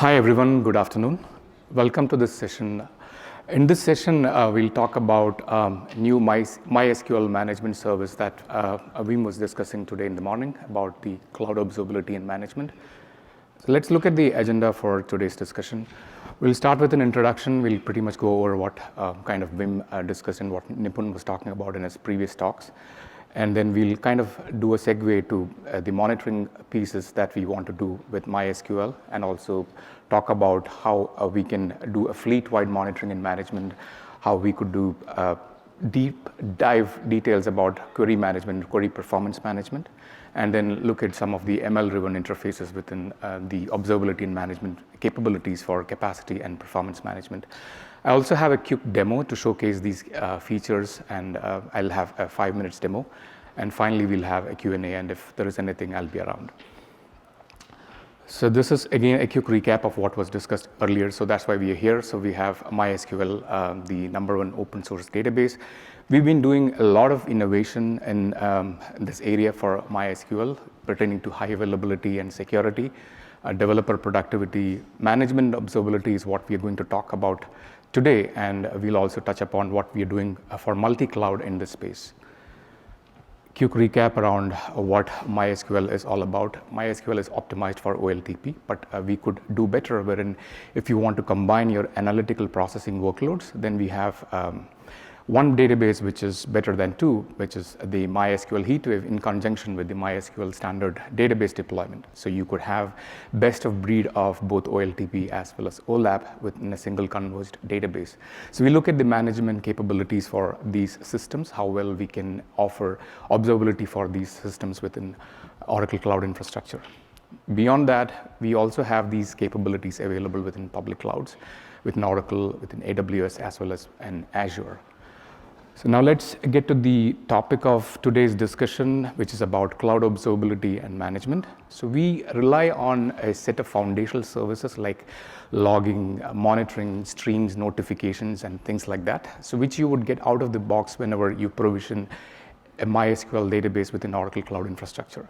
Hi everyone, good afternoon. Welcome to this session. In this session, we'll talk about new MySQL management service that Avim was discussing today in the morning about the cloud observability and management. So let's look at the agenda for today's discussion. We'll start with an introduction. We'll pretty much go over what kind of Vim discussed and what Nipun was talking about in his previous talks. And then we'll kind of do a segue to the monitoring pieces that we want to do with MySQL, and also talk about how we can do a fleet-wide monitoring and management, how we could do deep dive details about query management, query performance management, and then look at some of the ML-driven interfaces within the observability and management capabilities for capacity and performance management. I also have a quick demo to showcase these features, and I'll have a 5 minutes demo. And finally, we'll have a Q&A, and if there is anything, I'll be around. So this is, again, a quick recap of what was discussed earlier. So that's why we are here. So we have MySQL, the #1 open source database. We've been doing a lot of innovation in this area for MySQL, pertaining to high availability and security, developer productivity. Management observability is what we are going to talk about today, and we'll also touch upon what we are doing for multi-cloud in this space. Quick recap around what MySQL is all about. MySQL is optimized for OLTP, but we could do better, wherein if you want to combine your analytical processing workloads, then we have one database which is better than two, which is the MySQL HeatWave in conjunction with the MySQL standard database deployment. So you could have best of breed of both OLTP as well as OLAP within a single converged database. So we look at the management capabilities for these systems, how well we can offer observability for these systems within Oracle Cloud Infrastructure. Beyond that, we also have these capabilities available within public clouds, within Oracle, within AWS, as well as in Azure. So now let's get to the topic of today's discussion, which is about cloud observability and management. So we rely on a set of foundational services like logging, monitoring, streams, notifications, and things like that. So which you would get out of the box whenever you provision a MySQL database within Oracle Cloud Infrastructure.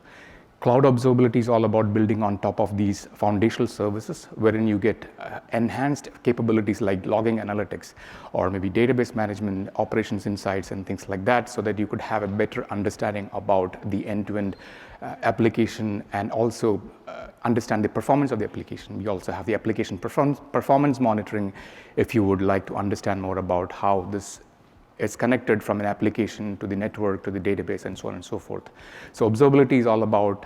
Cloud observability is all about building on top of these foundational services, wherein you get enhanced capabilities like logging analytics, or maybe database management, operations insights, and things like that, so that you could have a better understanding about the end-to-end application, and also understand the performance of the application. We also have the application performance monitoring if you would like to understand more about how this is connected from an application to the network, to the database, and so on and so forth. So observability is all about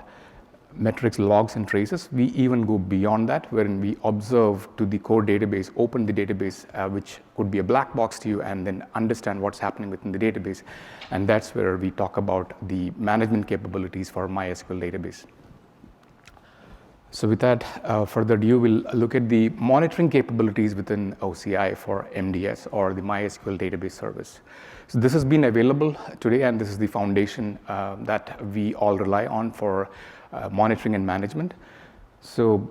metrics, logs, and traces. We even go beyond that, wherein we observe to the core database, open the database, which could be a black box to you, and then understand what's happening within the database. And that's where we talk about the management capabilities for MySQL database. So with that, further ado, we'll look at the monitoring capabilities within OCI for MDS, or the MySQL database service. So this has been available today, and this is the foundation that we all rely on for monitoring and management. So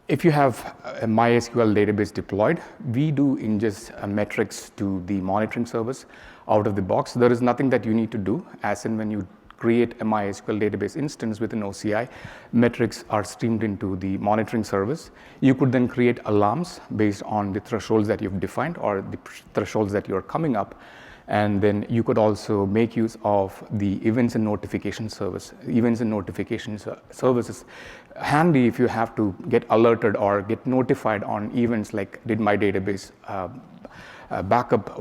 if you have a MySQL database deployed, we do ingest metrics to the monitoring service out of the box. There is nothing that you need to do, as in when you create a MySQL database instance within OCI, metrics are streamed into the monitoring service. You could then create alarms based on the thresholds that you've defined, or the thresholds that you're coming up. And then you could also make use of the events and notification service. Events and notifications service is handy if you have to get alerted or get notified on events like, did my database backup,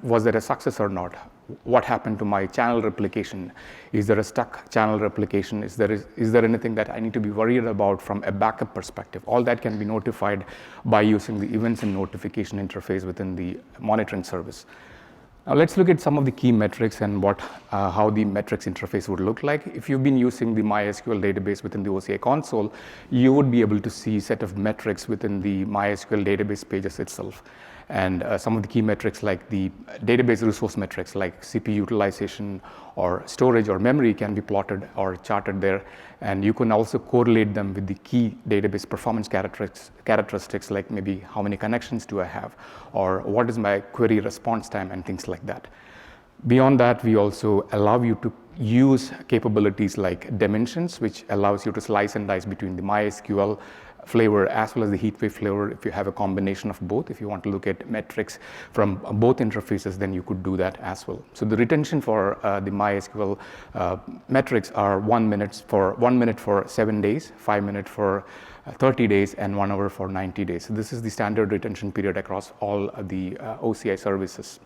was there a success or not? What happened to my channel replication? Is there a stuck channel replication? Is there anything that I need to be worried about from a backup perspective? All that can be notified by using the events and notification interface within the monitoring service. Now let's look at some of the key metrics and how the metrics interface would look like. If you've been using the MySQL database within the OCI console, you would be able to see a set of metrics within the MySQL database pages itself. And some of the key metrics like the database resource metrics like CPU utilization or storage or memory can be plotted or charted there. And you can also correlate them with the key database performance characteristics like maybe how many connections do I have, or what is my query response time, and things like that. Beyond that, we also allow you to use capabilities like dimensions, which allows you to slice and dice between the MySQL flavor as well as the heat wave flavor. If you have a combination of both, if you want to look at metrics from both interfaces, then you could do that as well. So the retention for the MySQL metrics are 1 minute for 7 days, 5 minutes for 30 days, and 1 hour for 90 days. So this is the standard retention period across all the OCI services.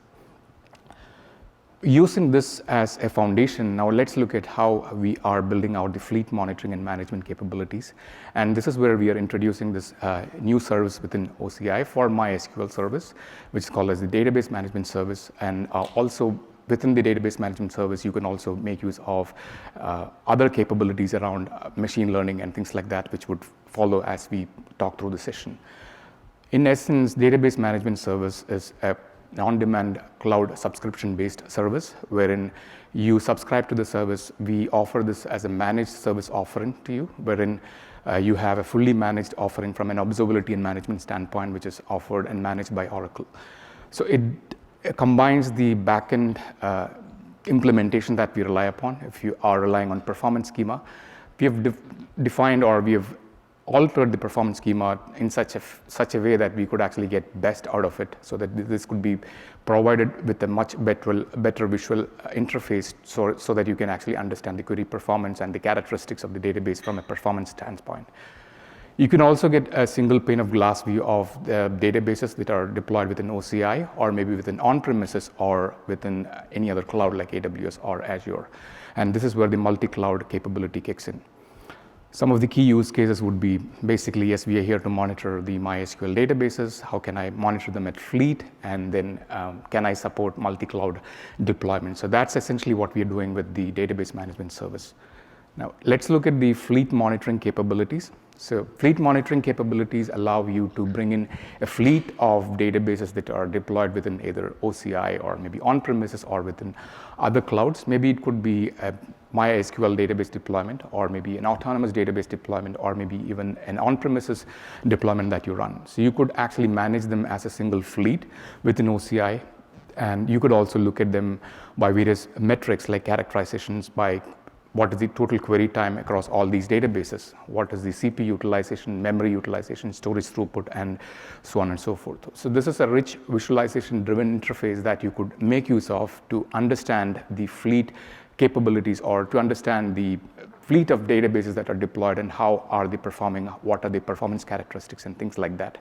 Using this as a foundation, now let's look at how we are building out the fleet monitoring and management capabilities. And this is where we are introducing this new service within OCI for MySQL service, which is called as the database management service. And also within the database management service, you can also make use of other capabilities around machine learning and things like that, which would follow as we talk through the session. In essence, database management service is a on-demand cloud subscription-based service wherein you subscribe to the service. We offer this as a managed service offering to you, wherein you have a fully managed offering from an observability and management standpoint, which is offered and managed by Oracle. So it combines the backend implementation that we rely upon. If you are relying on performance schema, we have defined, or we have altered the performance schema in such a way that we could actually get best out of it, so that this could be provided with a much better visual interface, so that you can actually understand the query performance and the characteristics of the database from a performance standpoint. You can also get a single pane of glass view of the databases that are deployed within OCI, or maybe within on-premises, or within any other cloud like AWS or Azure. And this is where the multi-cloud capability kicks in. Some of the key use cases would be basically, yes, we are here to monitor the MySQL databases. How can I monitor them at fleet? And then can I support multi-cloud deployment? So that's essentially what we are doing with the database management service. Now, let's look at the fleet monitoring capabilities. So fleet monitoring capabilities allow you to bring in a fleet of databases that are deployed within either OCI or maybe on-premises or within other clouds. Maybe it could be a MySQL database deployment, or maybe an autonomous database deployment, or maybe even an on-premises deployment that you run. So you could actually manage them as a single fleet within OCI, and you could also look at them by various metrics like characterizations by what is the total query time across all these databases, what is the CPU utilization, memory utilization, storage throughput, and so on and so forth. So this is a rich visualization-driven interface that you could make use of to understand the fleet capabilities, or to understand the fleet of databases that are deployed and how are they performing, what are the performance characteristics, and things like that.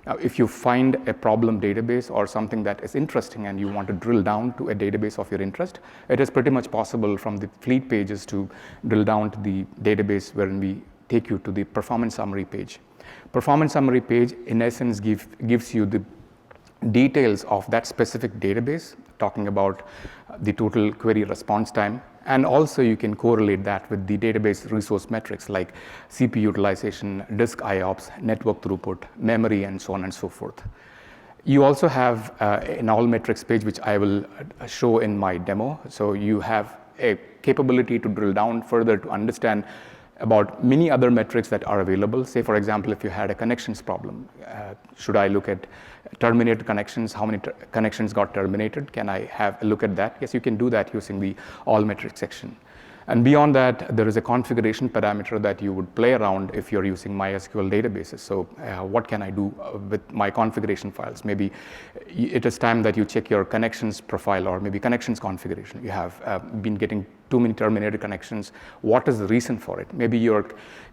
Now, if you find a problem database or something that is interesting and you want to drill down to a database of your interest, it is pretty much possible from the fleet pages to drill down to the database, wherein we take you to the performance summary page. Performance summary page, in essence, gives you the details of that specific database, talking about the total query response time, and also you can correlate that with the database resource metrics like CPU utilization, disk IOPS, network throughput, memory, and so on and so forth. You also have an all metrics page, which I will show in my demo. So you have a capability to drill down further to understand about many other metrics that are available. Say, for example, if you had a connections problem, should I look at terminated connections? How many connections got terminated? Can I have a look at that? Yes, you can do that using the all metrics section. And beyond that, there is a configuration parameter that you would play around if you're using MySQL databases. So what can I do with my configuration files? Maybe it is time that you check your connections profile, or maybe connections configuration. You have been getting too many terminated connections. What is the reason for it? Maybe your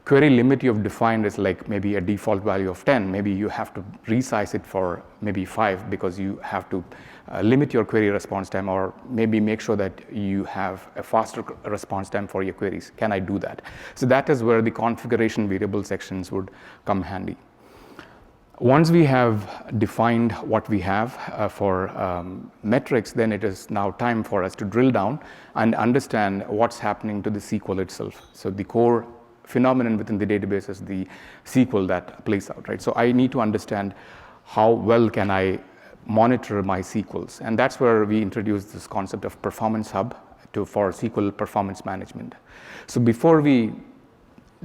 query limit you have defined is like maybe a default value of 10. Maybe you have to resize it for maybe 5 because you have to limit your query response time, or maybe make sure that you have a faster response time for your queries. Can I do that? So that is where the configuration variable sections would come handy. Once we have defined what we have for metrics, then it is now time for us to drill down and understand what's happening to the SQL itself. So the core phenomenon within the database is the SQL that plays out, right? So I need to understand how well can I monitor my SQLs, and that's where we introduce this concept of Performance Hub for SQL performance management. So before we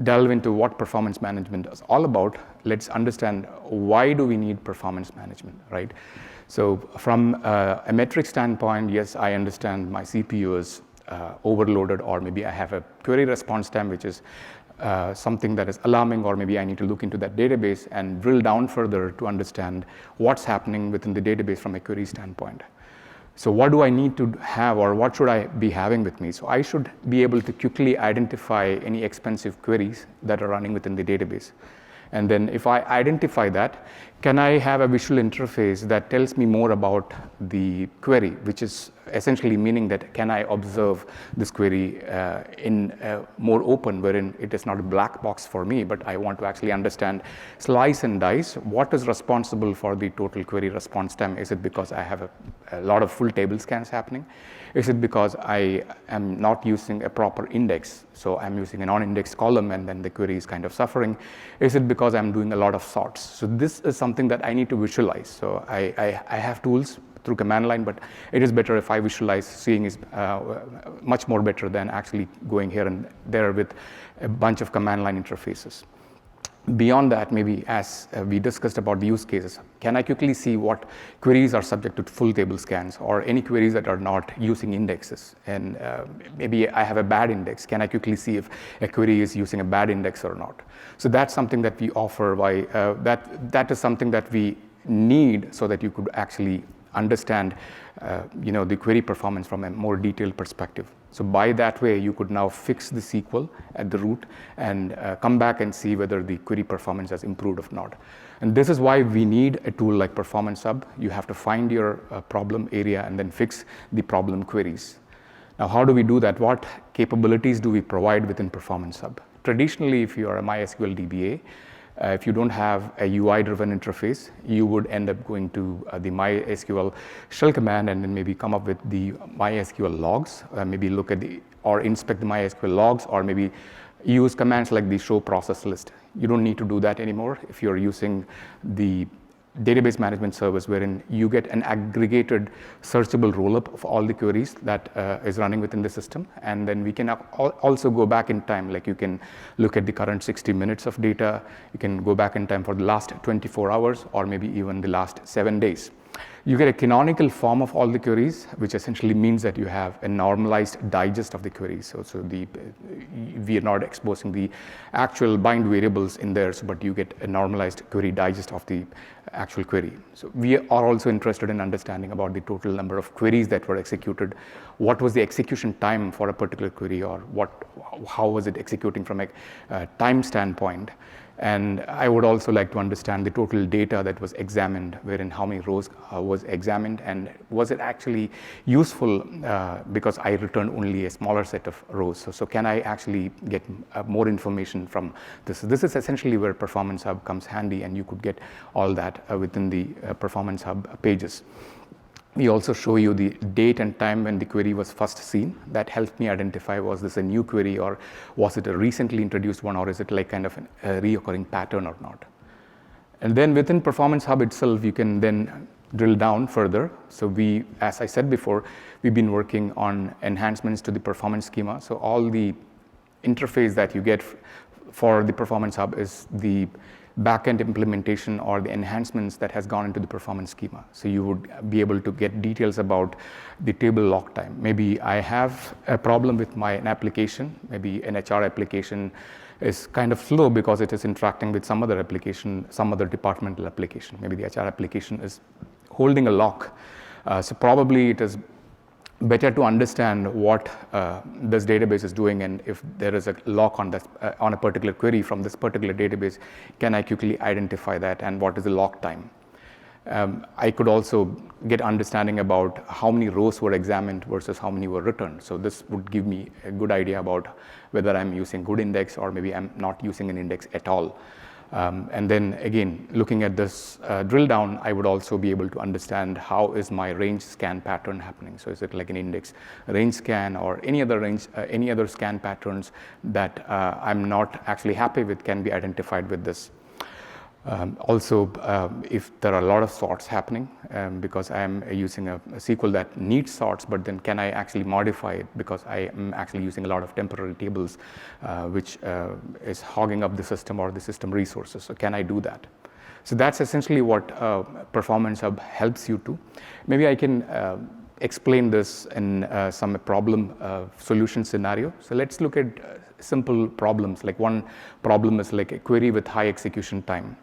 delve into what performance management is all about, let's understand why do we need performance management, right? So from a metric standpoint, yes, I understand my CPU is overloaded, or maybe I have a query response time which is something that is alarming, or maybe I need to look into that database and drill down further to understand what's happening within the database from a query standpoint. So what do I need to have, or what should I be having with me? So I should be able to quickly identify any expensive queries that are running within the database. And then if I identify that, can I have a visual interface that tells me more about the query, which is essentially meaning that can I observe this query in more open, wherein it is not a black box for me, but I want to actually understand, slice and dice, what is responsible for the total query response time? Is it because I have a lot of full table scans happening? Is it because I am not using a proper index? So I'm using a non-indexed column and then the query is kind of suffering. Is it because I'm doing a lot of sorts? So this is something that I need to visualize. So I have tools through command line, but it is better if I visualize. Seeing is much more better than actually going here and there with a bunch of command line interfaces. Beyond that, maybe as we discussed about the use cases, can I quickly see what queries are subject to full table scans, or any queries that are not using indexes? And maybe I have a bad index. Can I quickly see if a query is using a bad index or not? So that's something that we offer. That is something that we need so that you could actually understand the query performance from a more detailed perspective. So by that way, you could now fix the SQL at the root and come back and see whether the query performance has improved or not. And this is why we need a tool like Performance Hub. You have to find your problem area and then fix the problem queries. Now, how do we do that? What capabilities do we provide within Performance Hub? Traditionally, if you are a MySQL DBA, if you don't have a UI-driven interface, you would end up going to the MySQL shell command and then maybe come up with the MySQL logs, maybe look at or inspect the MySQL logs, or maybe use commands like the show process list. You don't need to do that anymore if you're using the database management service, wherein you get an aggregated searchable rollup of all the queries that is running within the system. And then we can also go back in time, like you can look at the current 60 minutes of data, you can go back in time for the last 24 hours, or maybe even the last 7 days. You get a canonical form of all the queries, which essentially means that you have a normalized digest of the queries. So we are not exposing the actual bind variables in there, but you get a normalized query digest of the actual query. So we are also interested in understanding about the total number of queries that were executed. What was the execution time for a particular query, or how was it executing from a time standpoint? And I would also like to understand the total data that was examined, wherein how many rows was examined, and was it actually useful because I returned only a smaller set of rows. So can I actually get more information from this? This is essentially where Performance Hub comes handy, and you could get all that within the Performance Hub pages. We also show you the date and time when the query was first seen. That helped me identify, was this a new query, or was it a recently introduced one, or is it like kind of a reoccurring pattern or not? And then within Performance Hub itself, you can then drill down further. So we, as I said before, we've been working on enhancements to the performance schema. So all the interface that you get for the Performance Hub is the backend implementation or the enhancements that has gone into the performance schema. So you would be able to get details about the table lock time. Maybe I have a problem with an application, maybe an HR application is kind of slow because it is interacting with some other application, some other departmental application. Maybe the HR application is holding a lock. So probably it is better to understand what this database is doing, and if there is a lock on a particular query from this particular database, can I quickly identify that, and what is the lock time? I could also get understanding about how many rows were examined versus how many were returned. So this would give me a good idea about whether I'm using good index or maybe I'm not using an index at all. And then again, looking at this drill down, I would also be able to understand how is my range scan pattern happening. So is it like an index range scan or any other scan patterns that I'm not actually happy with can be identified with this. Also, if there are a lot of sorts happening, because I am using a SQL that needs sorts, but then can I actually modify it because I am actually using a lot of temporary tables, which is hogging up the system or the system resources. So can I do that? So that's essentially what Performance Hub helps you to. Maybe I can explain this in some problem solution scenario. So let's look at simple problems. Like one problem is like a query with high execution time.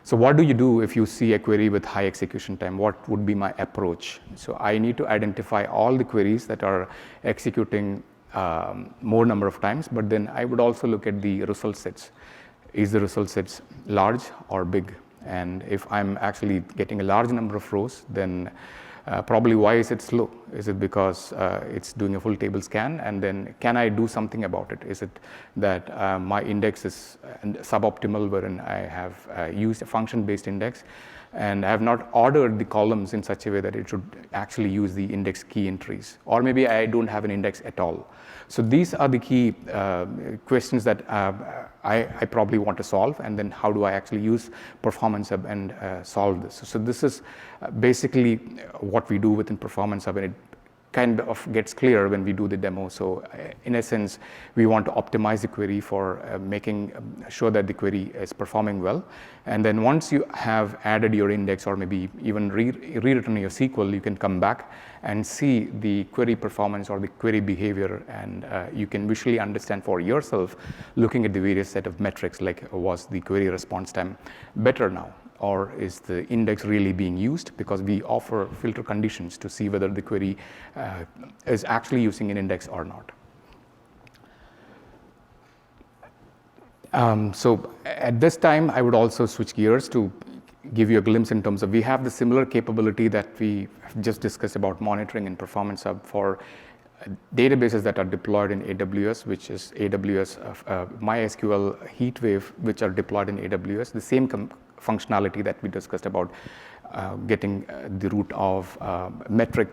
So what do you do if you see a query with high execution time? What would be my approach? So I need to identify all the queries that are executing more number of times, but then I would also look at the result sets. Is the result sets large or big? And if I'm actually getting a large number of rows, then probably why is it slow? Is it because it's doing a full table scan? And then can I do something about it? Is it that my index is suboptimal, wherein I have used a function-based index and I have not ordered the columns in such a way that it should actually use the index key entries? Or maybe I don't have an index at all. So these are the key questions that I probably want to solve, and then how do I actually use Performance Hub and solve this? So this is basically what we do within Performance Hub, and it kind of gets clear when we do the demo. So in essence, we want to optimize the query for making sure that the query is performing well. And then once you have added your index or maybe even rewritten your SQL, you can come back and see the query performance or the query behavior, and you can visually understand for yourself, looking at the various set of metrics, like was the query response time better now? Or is the index really being used? Because we offer filter conditions to see whether the query is actually using an index or not. So at this time, I would also switch gears to give you a glimpse in terms of, we have the similar capability that we just discussed about monitoring and Performance Hub for databases that are deployed in AWS, which is AWS MySQL HeatWave, which are deployed in AWS. The same functionality that we discussed about getting the root of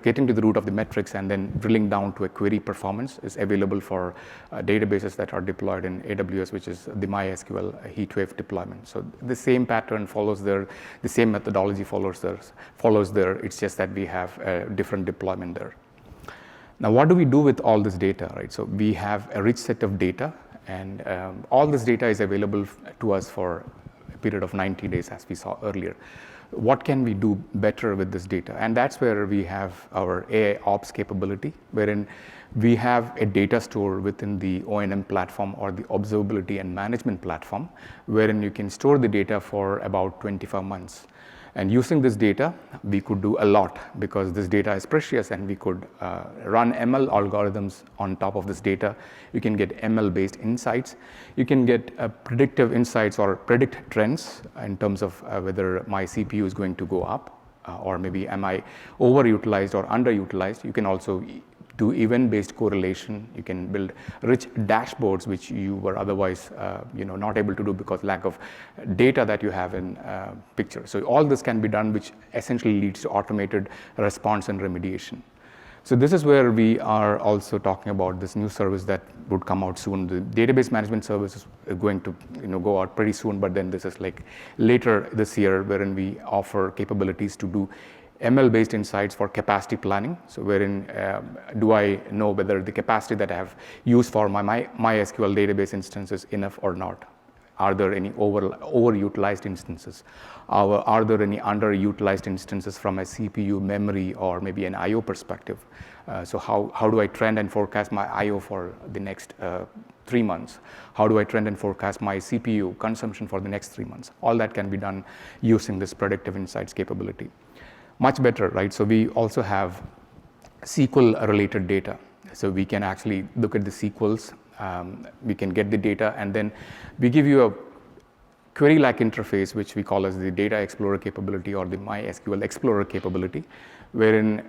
getting to the root of the metrics and then drilling down to a query performance is available for databases that are deployed in AWS, which is the MySQL HeatWave deployment. So the same pattern follows there, the same methodology follows there. It's just that we have a different deployment there. Now, what do we do with all this data, right? So we have a rich set of data, and all this data is available to us for a period of 90 days, as we saw earlier. What can we do better with this data? And that's where we have our AI ops capability, wherein we have a data store within the O&M platform or the observability and management platform, wherein you can store the data for about 25 months. And using this data, we could do a lot, because this data is precious, and we could run ML algorithms on top of this data. You can get ML-based insights. You can get predictive insights or predict trends in terms of whether my CPU is going to go up, or maybe am I overutilized or underutilized. You can also do event-based correlation. You can build rich dashboards, which you were otherwise not able to do because lack of data that you have in picture. So all this can be done, which essentially leads to automated response and remediation. So this is where we are also talking about this new service that would come out soon. The database management service is going to go out pretty soon, but then this is like later this year, wherein we offer capabilities to do ML-based insights for capacity planning. So wherein do I know whether the capacity that I have used for my MySQL database instance is enough or not? Are there any overutilized instances? Are there any underutilized instances from a CPU, memory, or maybe an I/O perspective? So how do I trend and forecast my I/O for the next 3 months? How do I trend and forecast my CPU consumption for the next 3 months? All that can be done using this predictive insights capability. Much better, right? So we also have SQL related data. So we can actually look at the SQLs, we can get the data, and then we give you a query-like interface, which we call as the Data Explorer capability or the MySQL Explorer capability, wherein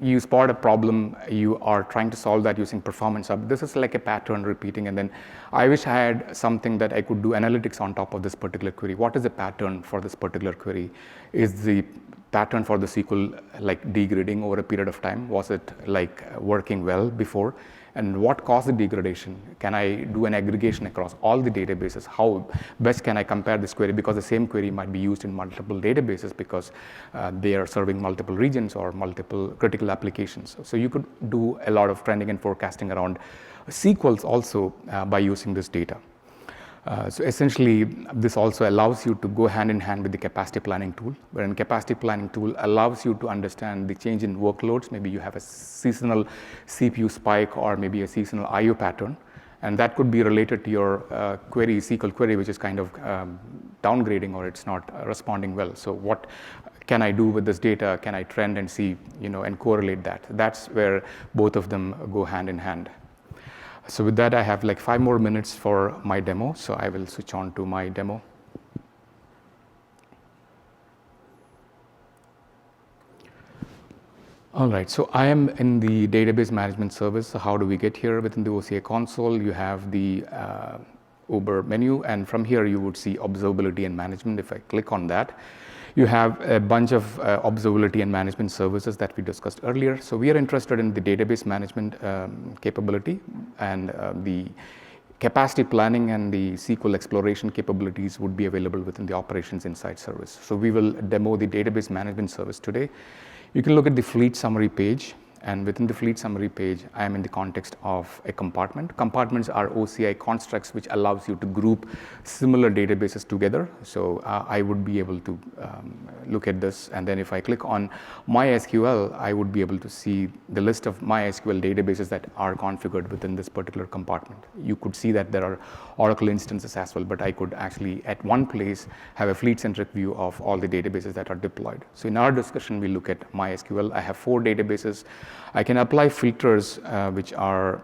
you spot a problem, you are trying to solve that using Performance Hub. This is like a pattern repeating, and then I wish I had something that I could do analytics on top of this particular query. What is the pattern for this particular query? Is the pattern for the SQL like degrading over a period of time? Was it like working well before? And what caused the degradation? Can I do an aggregation across all the databases? How best can I compare this query? Because the same query might be used in multiple databases because they are serving multiple regions or multiple critical applications. So you could do a lot of trending and forecasting around SQLs also by using this data. So essentially, this also allows you to go hand in hand with the capacity planning tool, wherein capacity planning tool allows you to understand the change in workloads. Maybe you have a seasonal CPU spike or maybe a seasonal I/O pattern, And that could be related to your query, SQL query, which is kind of downgrading or it's not responding well. So what can I do with this data? Can I trend and see, and correlate that? That's where both of them go hand in hand. So with that, I have like 5 more minutes for my demo. So I will switch on to my demo. All right, so I am in the database management service. So how do we get here? Within the OCI console, you have the Uber menu, and from here you would see observability and management. If I click on that, you have a bunch of observability and management services that we discussed earlier. So we are interested in the database management capability and the capacity planning and the SQL exploration capabilities would be available within the operations insight service. So we will demo the database management service today. You can look at the fleet summary page, and within the fleet summary page, I am in the context of a compartment. Compartments are OCI constructs, which allows you to group similar databases together. So I would be able to look at this, and then if I click on MySQL, I would be able to see the list of MySQL databases that are configured within this particular compartment. You could see that there are Oracle instances as well, but I could actually, at one place, have a fleet-centric view of all the databases that are deployed. So in our discussion, we look at MySQL. I have 4 databases. I can apply filters which are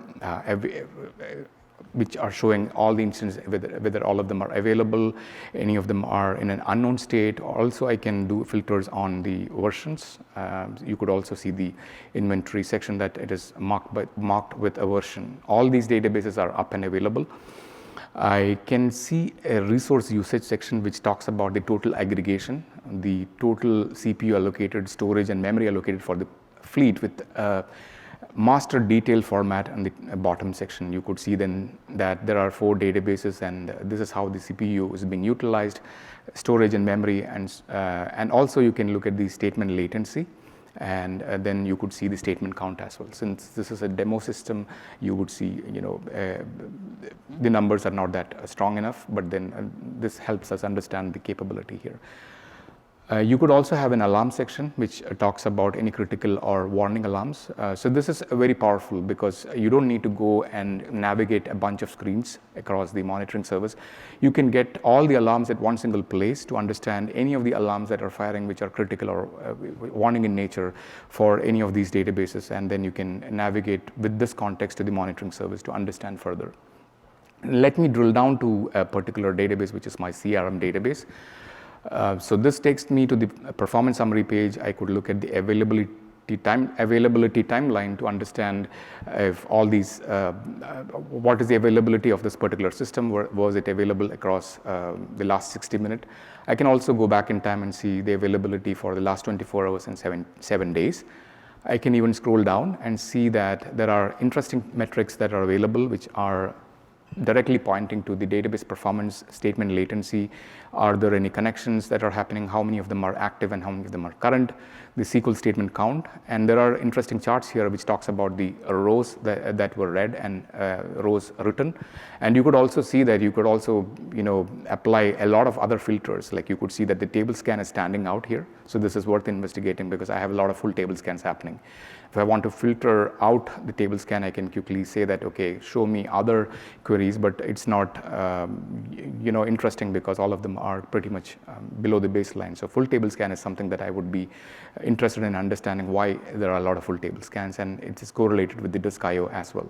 showing all the instances, whether all of them are available, any of them are in an unknown state. Also, I can do filters on the versions. You could also see the inventory section that it is marked with a version. All these databases are up and available. I can see a resource usage section which talks about the total aggregation, the total CPU allocated, storage, and memory allocated for the fleet with master detail format on the bottom section. You could see then that there are 4 databases, and this is how the CPU is being utilized, storage and memory, and also you can look at the statement latency, and then you could see the statement count as well. Since this is a demo system, you would see, the numbers are not that strong enough, but then this helps us understand the capability here. You could also have an alarm section which talks about any critical or warning alarms. So this is very powerful because you don't need to go and navigate a bunch of screens across the monitoring service. You can get all the alarms at one single place to understand any of the alarms that are firing which are critical or warning in nature for any of these databases, and then you can navigate with this context to the monitoring service to understand further. Let me drill down to a particular database, which is my CRM database. So this takes me to the performance summary page. I could look at the availability timeline to understand if all these, what is the availability of this particular system, was it available across the last 60 minutes. I can also go back in time and see the availability for the last 24 hours and 7 days. I can even scroll down and see that there are interesting metrics that are available which are directly pointing to the database performance, statement latency. Are there any connections that are happening? How many of them are active and how many of them are current? The SQL statement count. And there are interesting charts here which talks about the rows that were read and rows written. And you could also see that you could also apply a lot of other filters. Like you could see that the table scan is standing out here. So this is worth investigating because I have a lot of full table scans happening. If I want to filter out the table scan, I can quickly say that, okay, show me other queries, but it's not interesting because all of them are pretty much below the baseline. So full table scan is something that I would be interested in understanding why there are a lot of full table scans, and it is correlated with the disk I/O as well.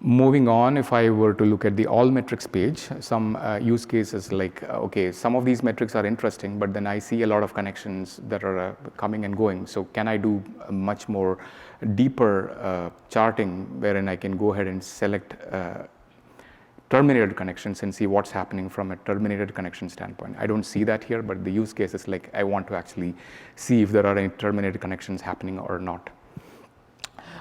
Moving on, if I were to look at the all metrics page, some use cases like, okay, some of these metrics are interesting, but then I see a lot of connections that are coming and going. So can I do much more deeper charting wherein I can go ahead and select terminated connections and see what's happening from a terminated connection standpoint? I don't see that here, but the use case is like I want to actually see if there are any terminated connections happening or not.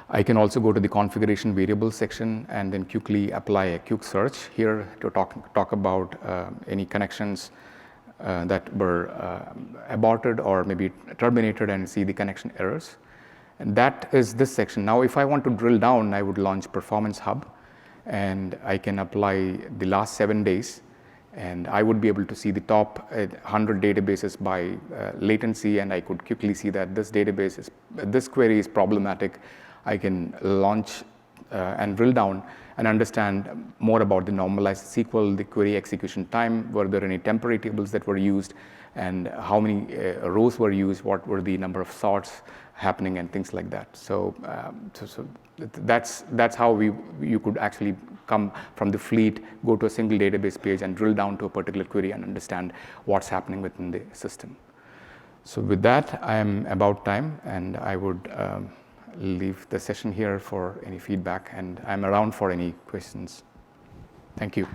I can also go to the configuration variables section and then quickly apply a quick search here to talk about any connections that were aborted or maybe terminated and see the connection errors. And that is this section. Now, if I want to drill down, I would launch Performance Hub and I can apply the last 7 days. And I would be able to see the top 100 databases by latency, and I could quickly see that this query is problematic. I can launch and drill down and understand more about the normalized SQL, the query execution time, were there any temporary tables that were used, and how many rows were used, what were the number of sorts happening, and things like that. So that's how you could actually come from the fleet, go to a single database page, and drill down to a particular query and understand what's happening within the system. So with that, I am about time, and I would leave the session here for any feedback, and I'm around for any questions. Thank you.